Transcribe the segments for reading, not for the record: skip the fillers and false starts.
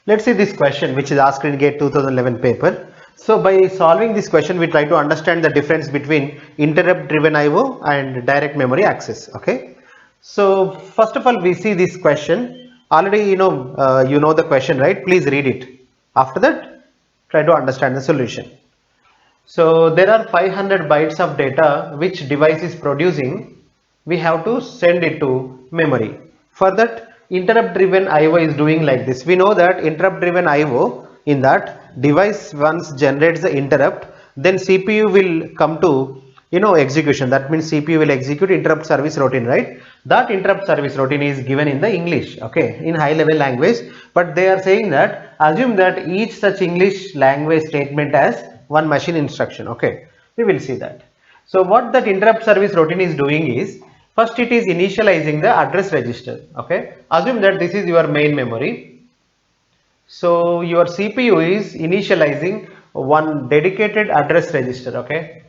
Let's see this question which is asked in GATE 2011 paper. So by solving this question, we try to understand the difference between interrupt driven IO and direct memory access. Okay. So first of all, we see this question. Already you know the question, right? Please read it. After that, try to understand the solution. So there are 500 bytes of data which device is producing. We have to send it to memory. For that, interrupt driven IO is doing like this. We know that interrupt driven IO, in that device once generates the interrupt, then CPU will come to execution. That means CPU will execute interrupt service routine, right? That interrupt service routine is given in the English, okay, in high level language, but they are saying that assume that each such English language statement has one machine instruction. Okay, we will see that. So what that interrupt service routine is doing is, first it is initializing the address register. Okay, assume that this is your main memory. So your CPU is initializing one dedicated address register. Okay,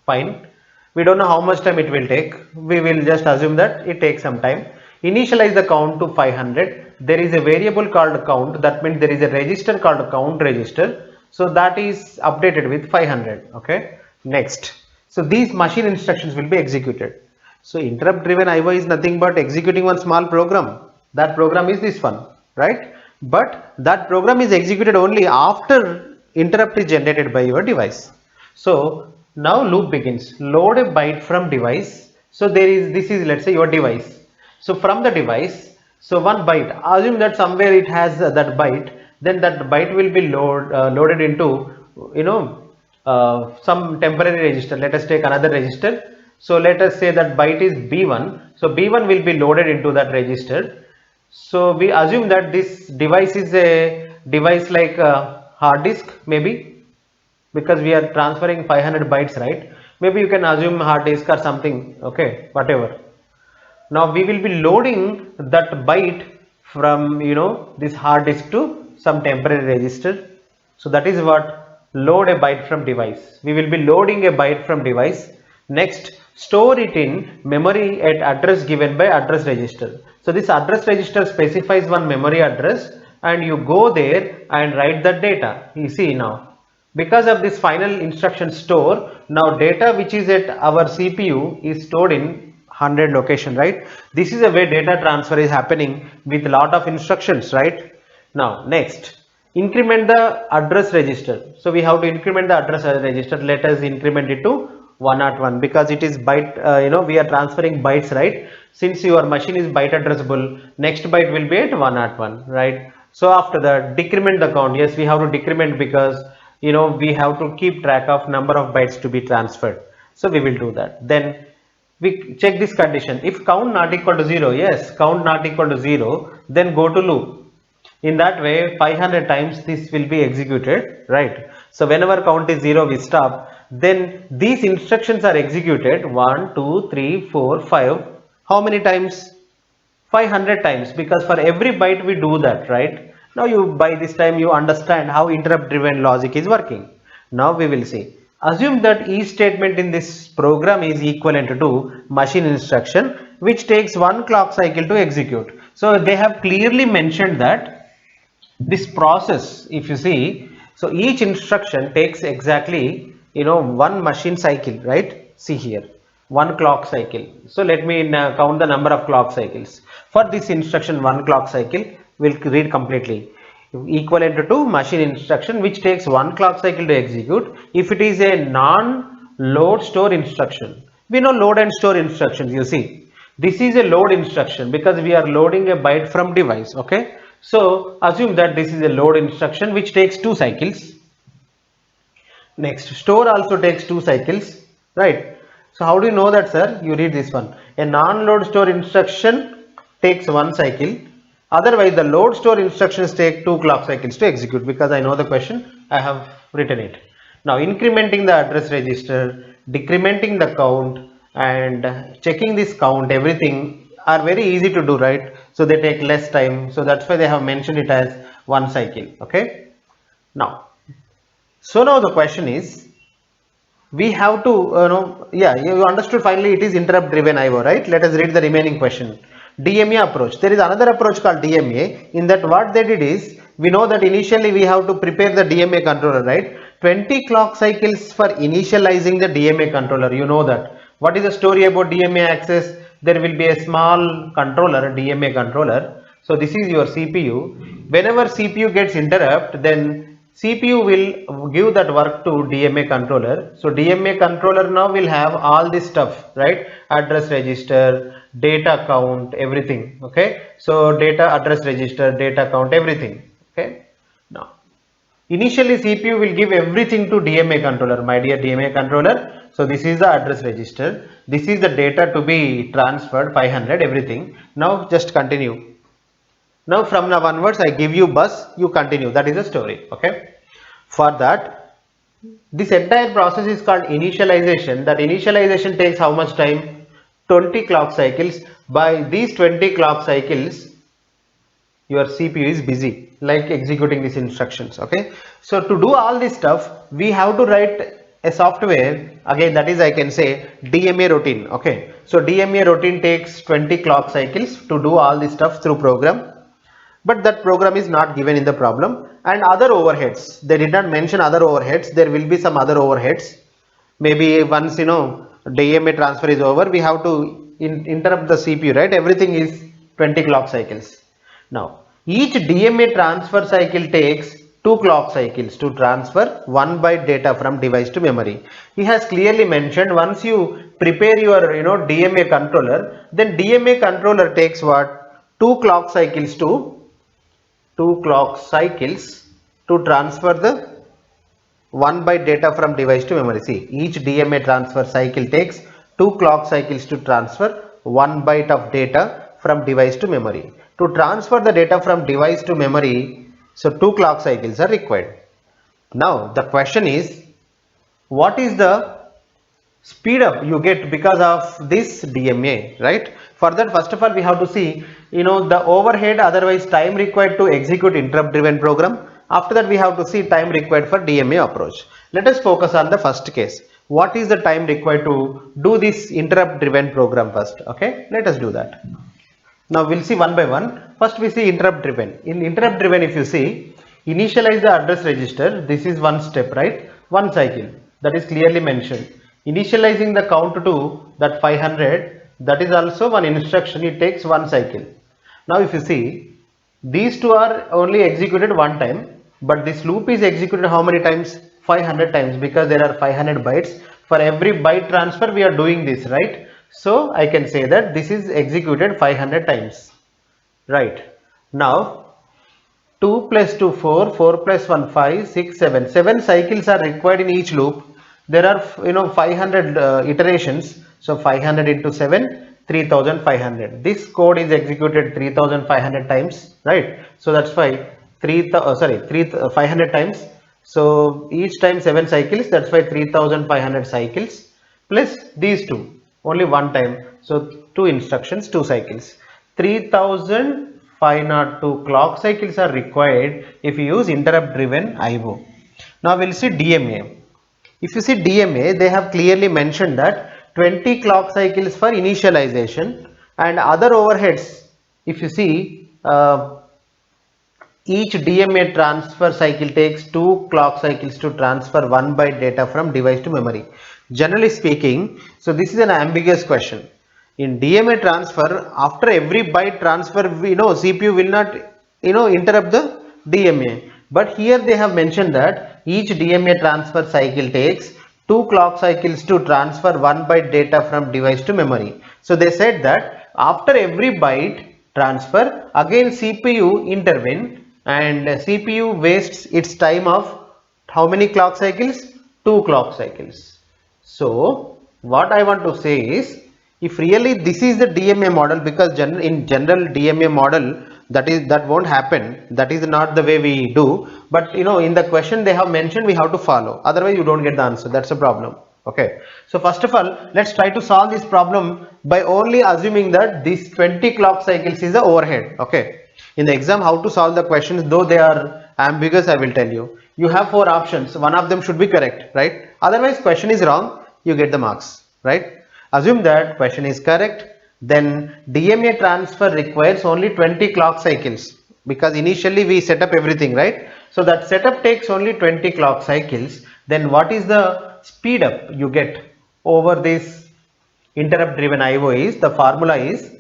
fine. We don't know how much time it will take. We will just assume that it takes some time. Initialize the count to 500. There is a variable called count. That means there is a register called count register. So that is updated with 500. Okay. Next. So these machine instructions will be executed. So interrupt driven IO is nothing but executing one small program. That program is this one, right? But that program is executed only after interrupt is generated by your device. So now loop begins. Load a byte from device. So this is let's say your device. So from the device, so one byte, assume that somewhere it has that byte, then that byte will be loaded into some temporary register. Let us take another register. So let us say that byte is B1. So B1 will be loaded into that register. So we assume that this device is a device like a hard disk, maybe, because we are transferring 500 bytes, right? Maybe you can assume hard disk or something. Okay, whatever. Now we will be loading that byte from this hard disk to some temporary register. So that is what load a byte from device. We will be loading a byte from device. Next, store it in memory at address given by address register. So this address register specifies one memory address and you go there and write that data. You see now, because of this final instruction store, now data which is at our CPU is stored in 100 location, right? This is a way data transfer is happening with a lot of instructions, right? Now next, increment the address register. So we have to increment the address register. Let us increment it to 101 because it is byte, we are transferring bytes, right? Since your machine is byte addressable, next byte will be at 101, right? So after that, decrement the count. Yes, we have to decrement because we have to keep track of number of bytes to be transferred. So we will do that. Then we check this condition. If count not equal to 0, yes, count not equal to 0, then go to loop. In that way, 500 times this will be executed, right? So whenever count is 0, we stop. Then these instructions are executed 1, 2, 3, 4, 5. How many times? 500 times, because for every byte we do that, right? Now by this time you understand how interrupt driven logic is working. Now we will see. Assume that each statement in this program is equivalent to machine instruction which takes one clock cycle to execute. So they have clearly mentioned that this process, if you see, so each instruction takes exactly one machine cycle, right? See here, one clock cycle. So let me count the number of clock cycles. For this instruction, one clock cycle, will read completely equivalent to machine instruction which takes one clock cycle to execute. If it is a non-load store instruction, we know load and store instructions. You see, this is a load instruction because we are loading a byte from device. Okay, so assume that this is a load instruction which takes 2 cycles. Next, store also takes 2 cycles, right? So how do you know that, sir? You read this one. A non-load store instruction takes 1 cycle. Otherwise, the load store instructions take 2 clock cycles to execute, because I know the question, I have written it. Now, incrementing the address register, decrementing the count, and checking this count, everything are very easy to do, right? So they take less time. So that's why they have mentioned it as 1 cycle. Okay. Now, so now the question is, we have to, yeah, you understood finally it is interrupt driven IO, right? Let us read the remaining question. DMA approach. There is another approach called DMA. In that, what they did is we know that initially we have to prepare the DMA controller, right? 20 clock cycles for initializing the DMA controller. You know that. What is the story about DMA access? There will be a small controller, DMA controller. So this is your CPU. Whenever CPU gets interrupt, then CPU will give that work to DMA controller. So DMA controller now will have all this stuff, right? Address register, data count, everything. Okay. So data address register, data count, everything. Okay. Now, initially CPU will give everything to DMA controller, my dear DMA controller. So this is the address register. This is the data to be transferred, 500, everything. Now just continue. Now from now onwards I give you bus, you continue. That is the story. Okay. For that, this entire process is called initialization. That initialization takes how much time? 20 clock cycles. By these 20 clock cycles, your CPU is busy, like executing these instructions. Okay. So to do all this stuff, we have to write a software. Again, that is, I can say, DMA routine. Okay. So DMA routine takes 20 clock cycles to do all this stuff through program. But that program is not given in the problem. And other overheads, they did not mention other overheads. There will be some other overheads. Maybe once DMA transfer is over, we have to interrupt the CPU, right? Everything is 20 clock cycles. Now each DMA transfer cycle takes 2 clock cycles to transfer 1 byte data from device to memory. He has clearly mentioned once you prepare your DMA controller, then DMA controller takes what? 2 clock cycles to transfer the 1 byte data from device to memory. See, each DMA transfer cycle takes 2 clock cycles to transfer 1 byte of data from device to memory. To transfer the data from device to memory, so 2 clock cycles are required. Now the question is, what is the speed up you get because of this DMA, right? For that, first of all, we have to see the overhead, otherwise time required to execute interrupt driven program. After that, we have to see time required for DMA approach. Let us focus on the first case. What is the time required to do this interrupt driven program first? Okay, let us do that. Now we'll see one by one. First we see interrupt driven. In interrupt driven, if you see, initialize the address register. This is one step, right? One cycle, that is clearly mentioned. Initializing the count to that 500, that is also one instruction. It takes one cycle. Now if you see, these two are only executed one time, but this loop is executed how many times? 500 times, because there are 500 bytes. For every byte transfer we are doing this, right? So I can say that this is executed 500 times, right? Now 2 plus 2 4, 4 plus 1 5, 6 7, 7 cycles are required in each loop. There are 500 iterations, so 500 into 7, 3500. This code is executed 3500 times, right? So that's why 500 times. So each time 7 cycles, that's why 3500 cycles plus these two, only one time. So 2 instructions, 2 cycles. 3502 clock cycles are required if you use interrupt driven IO. Now we'll see DMA. If you see DMA, they have clearly mentioned that 20 clock cycles for initialization and other overheads. If you see, each DMA transfer cycle takes 2 clock cycles to transfer 1 byte data from device to memory. Generally speaking, so this is an ambiguous question. In DMA transfer, after every byte transfer, CPU will not interrupt the DMA. But here they have mentioned that each DMA transfer cycle takes 2 clock cycles to transfer 1 byte data from device to memory. So they said that after every byte transfer, again CPU intervene and CPU wastes its time of how many clock cycles? 2 clock cycles. So what I want to say is, if really this is the DMA model, because in general DMA model, that won't happen, that is not the way we do, but in the question they have mentioned we have to follow, otherwise you don't get the answer. That's a problem. Okay, so first of all, let's try to solve this problem by only assuming that this 20 clock cycles is the overhead. Okay, in the exam how to solve the questions, though they are ambiguous, I will tell you. You have 4 options, one of them should be correct, right? Otherwise question is wrong, you get the marks, right? Assume that question is correct, then DMA transfer requires only 20 clock cycles. because initially we set up everything, right? So that setup takes only 20 clock cycles. Then what is the speed up you get over this interrupt driven IO is, the formula is,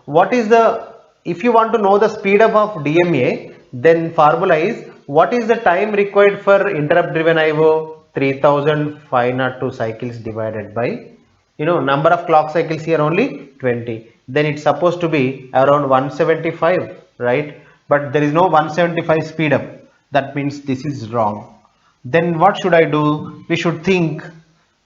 what is the, if you want to know the speed up of DMA, then formula is, what is the time required for interrupt driven IO? 3502 cycles divided by, number of clock cycles here only 20. Then it's supposed to be around 175, right? But there is no 175 speed up. That means this is wrong. Then what should I do? We should think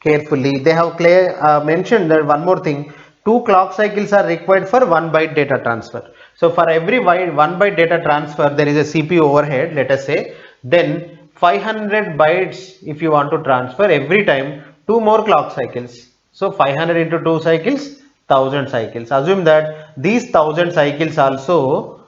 carefully. They have mentioned that one more thing, 2 clock cycles are required for 1 byte data transfer. So for every 1 byte data transfer there is a CPU overhead, let us say. Then 500 bytes if you want to transfer, every time 2 more clock cycles. So 500 into 2 cycles, 1000 cycles. Assume that these 1000 cycles also,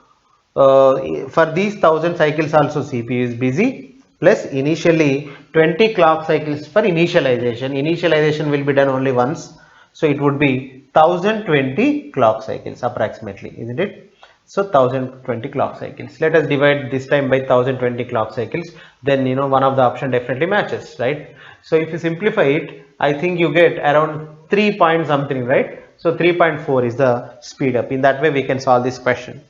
for these 1000 cycles also CPU is busy, plus initially 20 clock cycles for initialization will be done only once, so it would be 1020 clock cycles approximately, isn't it? So 1020 clock cycles, let us divide this time by 1020 clock cycles, then one of the option definitely matches, right? So if you simplify it, I think you get around 3 point something, right? So 3.4 is the speed up. In that way we can solve this question.